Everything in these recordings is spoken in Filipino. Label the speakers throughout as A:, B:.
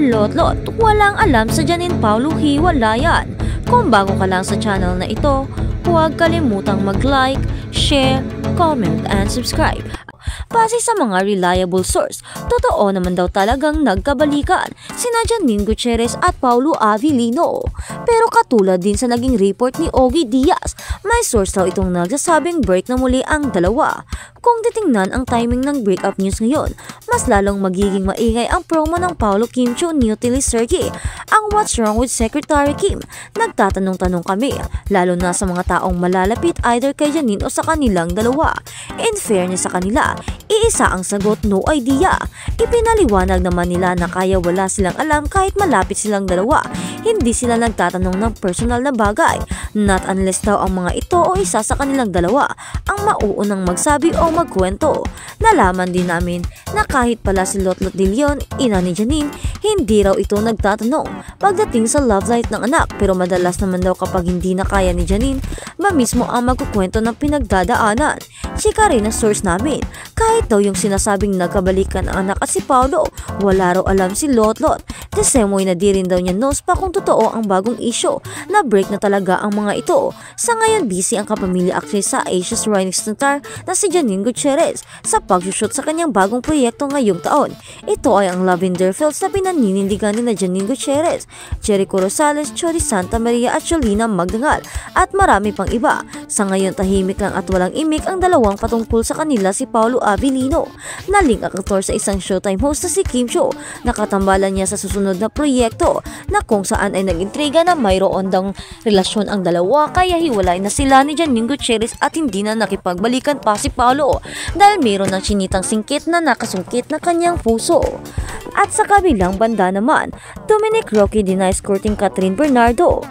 A: Lot-lot, walang alam sa Janine Paulo hiwalayan. Kung bago ka lang sa channel na ito, huwag kalimutang mag-like, share, comment, and subscribe. Base sa mga reliable source, totoo naman daw talagang nagkabalikan sina Janine Gutierrez at Paulo Avellino. Pero katulad din sa naging report ni Ogie Diaz, may source daw itong nagsasabing break na muli ang dalawa. Kung titingnan ang timing ng breakup news ngayon, mas lalong magiging maingay ang promo ng Paolo Kim Chiu ni Sergey. Ang What's Wrong with Secretary Kim? Nagtatanong-tanong kami, lalo na sa mga taong malalapit either kay Janine o sa kanilang dalawa. In fairness sa kanila, iisa ang sagot, no idea. Ipinaliwanag naman nila na kaya wala silang alam kahit malapit silang dalawa. Hindi sila nagtatanong ng personal na bagay. Not unless daw ang mga ito o isa sa kanilang dalawa ang mauunang magsabi o magkwento. Nalaman din namin na kahit pala si Lot-lot de Leon, ina ni Janine, hindi raw ito nagtatanong pagdating sa love life ng anak, pero madalas naman daw kapag hindi na kaya ni Janine, mismo ang magkukwento ng pinagdadaanan. Chika rin ang source namin, kahit daw yung sinasabing nagkabalikan ang anak at si Paulo, wala raw alam si Lot-lot. The same way na di rin daw niya knows pa kung totoo ang bagong issue na break na talaga ang mga ito. Sa ngayon, busy ang kapamilya actress sa Asia's Rising Star na si Janine Gutierrez sa pag-shoot sa kanyang bagong proyekto ngayong taon. Ito ay ang Lavender Fields na pinaninindigan ni Janine Gutierrez, Jericho Rosales, Chori Santa Maria at Jolina Magdangal at marami pang iba. Sa ngayon, tahimik lang at walang imik ang dalawang patungkol sa kanila si Paulo Avellino. Naling ang aktor sa isang Showtime host na si Kim Chiu. Nakatambalan niya sa susunod na proyekto na kung saan ay nag-intriga na mayroon daw relasyon ang dalawa, kaya hiwalay na sila ni Janine Gutierrez at hindi na nakipagbalikan pa si Paulo dahil mayroon ng sinitang singkit na nakasungkit na kanyang puso. At sa kabilang banda naman, Dominic Roque denies courting Catherine Bernardo.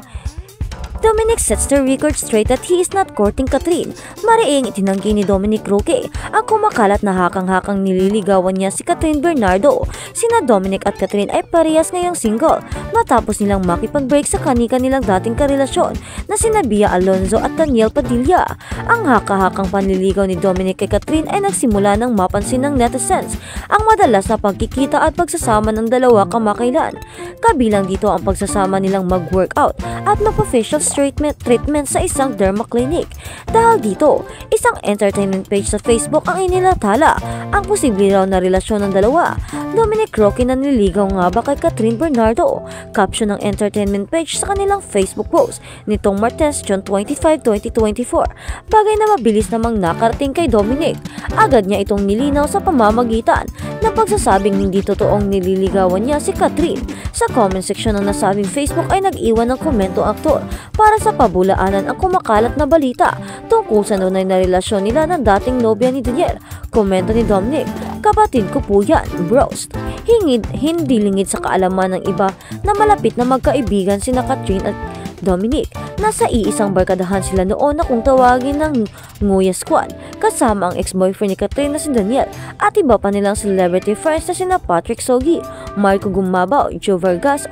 A: Dominic sets the record straight that he is not courting Catherine. Mariing itinanggi ni Dominic Roque ang kumakalat na hakang-hakang nililigawan niya si Catherine Bernardo. Sina Dominic at Catherine ay parehas ngayong single matapos nilang makipag-break sa kanilang dating karelasyon na sina Bia Alonzo at Daniel Padilla. Ang haka-hakang panliligaw ni Dominic kay Catherine ay nagsimula ng mapansin ng netizens ang madalas na pagkikita at pagsasama ng dalawa kamakailan. Kabilang dito ang pagsasama nilang mag-workout at mag-facial treatment sa isang derma clinic. Dahil dito, isang entertainment page sa Facebook ang inilathala ang posible raw na relasyon ng dalawa. Dominic Roque na nililigaw nga ba kay Catherine Bernardo? Caption ng entertainment page sa kanilang Facebook post nitong Martes, June 25, 2024. Bagay na mabilis namang nakarating kay Dominic. Agad niya itong nilinaw sa pamamagitan ng pagsasabing hindi totoong nililigawan niya si Catherine. Sa comment section ng nasabing Facebook ay nag-iwan ng komento ang aktor para sa pabulaanan ang kumakalat na balita tungkol sa nunay na relasyon nila ng dating nobya ni Daniel. Komento ni Dominic, "Kapatid ko po yan, bros." Hindi lingid sa kaalaman ng iba na malapit na magkaibigan sina Catherine at Dominic. Nasa iisang barkadahan sila noon na kung tawagin ng Nguya Squad, kasama ang ex-boyfriend ni Catherine na si Daniel at iba pa nilang celebrity friends na sina Patrick Sogi, Marco Gumabaw, Joe Vargas,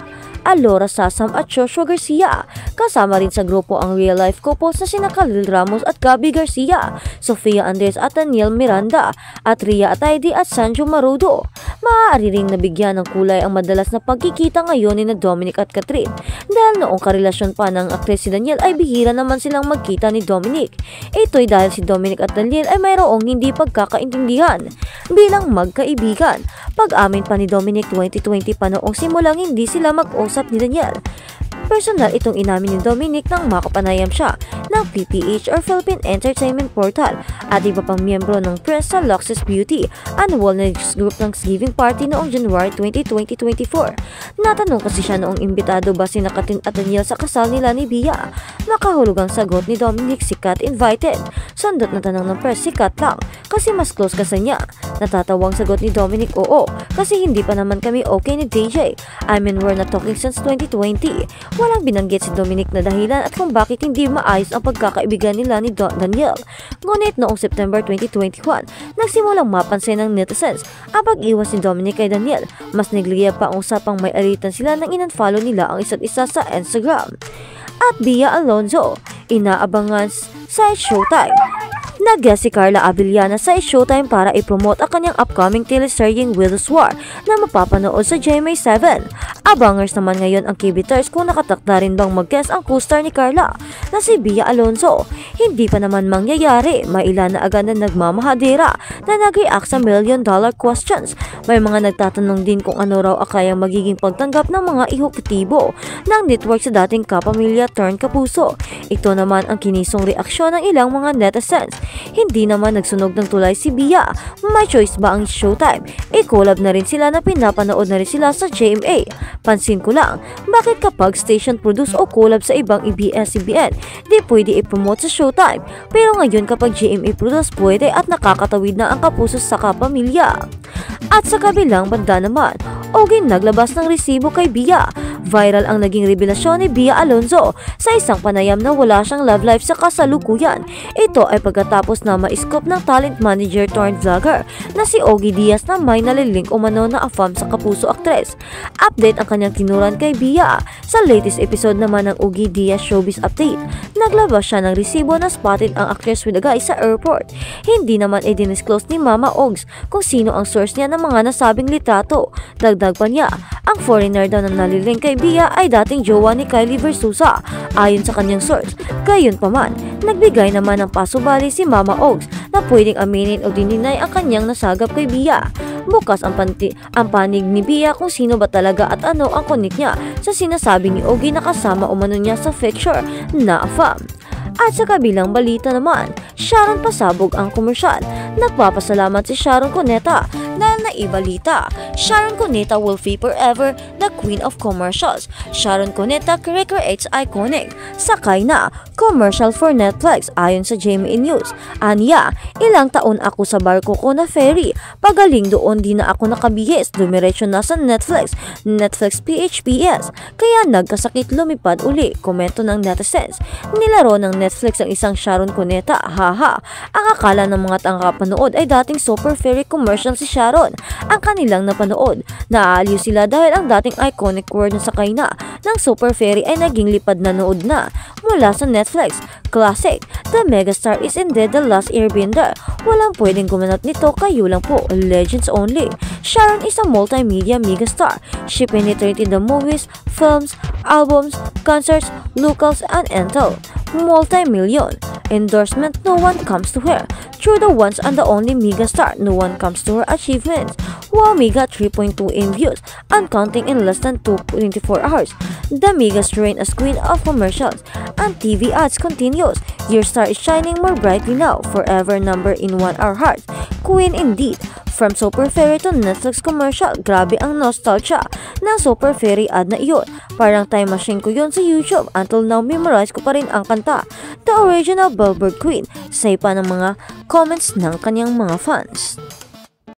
A: Alora Sasam at Joshua Garcia. Kasama rin sa grupo ang real-life couples na sina Khalil Ramos at Gabby Garcia, Sofia Andres at Daniel Miranda, at Ria Atayde at Sanjo Marudo. Maaari ring nabigyan ng kulay ang madalas na pagkikita ngayon ni na Dominic at Catherine dahil noong karelasyon pa ng aktres si Daniel ay bihira naman silang magkita ni Dominic. Ito'y dahil si Dominic at Daniel ay mayroong hindi pagkakaintindihan bilang magkaibigan. Pag-amin pa ni Dominic 2020 pa noong simulang hindi sila mag-usap ni Daniel. Personal itong inamin ni Dominic nang makapanayam siya ng PPH or Philippine Entertainment Portal at iba pang miyembro ng press sa Luxus Beauty Annual News Group ng Thanksgiving Party noong January 20, 2024. Natanong kasi siya noong imbitado ba si Catherine at Daniel sa kasal nila ni Bia. Makahulugang sagot ni Dominic, si Kat invited. Sundot na tanong ng press, si Kat lang kasi mas close ka sa niya. Natatawang sagot ni Dominic, oo, kasi hindi pa naman kami okay ni DJ. I mean, we're not talking since 2020. Walang binanggit si Dominic na dahilan at kung bakit hindi maayos ang pagkakaibigan nila ni Daniel. Ngunit noong September 2021, nagsimulang mapansin ng netizens ang pag-iwas ni Dominic kay Daniel. Mas negliya pa ang usapang may alitan sila nang in-unfollow nila ang isa't isa sa Instagram. At Bia Alonzo, inaabangan sa Showtime. Nag-guest si Carla Avellana sa Showtime para i-promote ang kanyang upcoming teleseryeng Widow's War na mapapanood sa GMA7. Abangers naman ngayon ang kibiters kung nakatakda rin bang mag-guest ang co-star ni Carla na si Bea Alonzo. Hindi pa naman mangyayari, may ilan na agad na nagmamahadira na nag-react sa $1 million questions. May mga nagtatanong din kung ano raw kayang magiging pagtanggap ng mga ehekutibo ng network sa dating kapamilya turn kapuso. Ito naman ang kinisong reaksyon ng ilang mga netizens. Hindi naman nagsunog ng tulay si Bea. May choice ba ang Showtime? I-collab na rin sila na pinapanood na rin sila sa GMA. Pansin ko lang, bakit kapag station produce o collab sa ibang ABS-CBN, di pwede i-promote sa Showtime? Pero ngayon kapag GMA produce pwede at nakakatawid na ang kapuso sa kapamilya. At sa kabilang banda naman, Ogin naglabas ng resibo kay Bea. Viral ang naging revelasyon ni Bea Alonzo sa isang panayam na wala siyang love life sa kasalukuyan. Ito ay pagkatapos na ma-scoop ng talent manager turned vlogger na si Ogie Diaz na may nalilink umano na afam sa kapuso aktres. Update ang kanyang tinuran kay Bea. Sa latest episode naman ng Ogie Diaz Showbiz Update, naglabas siya ng resibo na spotted ang actress with a guy sa airport. Hindi naman i-disclose ni Mama Ogs kung sino ang source niya ng mga nasabing litrato. Dagdag pa niya, ang foreigner daw na nalilink kay Bea ay dating jowa ni Kylie Versusa ayon sa kanyang source. Gayunpaman, nagbigay naman ng pasubali si Mama Ogs na pwedeng aminin o dininay ang kanyang nasagap kay Bea. Bukas ang panig ni Bea kung sino ba talaga at ano ang connect niya sa sinasabi ni Ogie na kasama umano niya sa picture na afam. At sa kabilang balita naman, Sharon pasabog ang komersyal. Nagpapasalamat si Sharon Cuneta dahil naibalita. Sharon Cuneta will be forever the queen of commercials. Sharon Cuneta recreates iconic sakay na commercial for Netflix ayon sa GMA News. Anya, ilang taon ako sa barko ko na ferry. Pagaling doon di na ako nakabihis. Dumiretso na sa Netflix PHPS. Kaya nagkasakit lumipad uli. Komento ng netizens. Nilaro ng Netflix ang isang Sharon Cuneta. Haha. Ang akala ng mga tangkapanood ay dating super ferry commercial si Sharon. Ang kanilang napanood. Naaaliw sila dahil ang dating iconic word na sakay na ng super ferry ay naging lipad na nood na mula sa Netflix. Classic. The megastar is indeed the last airbender. Walang pwedeng gumanap nito, kayo lang po. Legends only. Sharon is a multimedia megastar. She penetrated the movies, films, albums, concerts, locals, and entel. Multi-million endorsement, no one comes to her. Through the once and the only megastar, no one comes to her achievements. Wow, Mega 3.2 in views and counting in less than 24 hours. The Mega's reign as queen of commercials and TV ads continues. Your star is shining more brightly now, forever number in our hearts. Queen indeed. From Super Fairy to Netflix commercial, grabe ang nostalgia ng Super Fairy ad na iyon. Parang time machine ko yun sa YouTube. Until now, memorize ko pa rin ang kanta. The original Billboard Queen, say pa ng mga comments ng kanyang mga fans.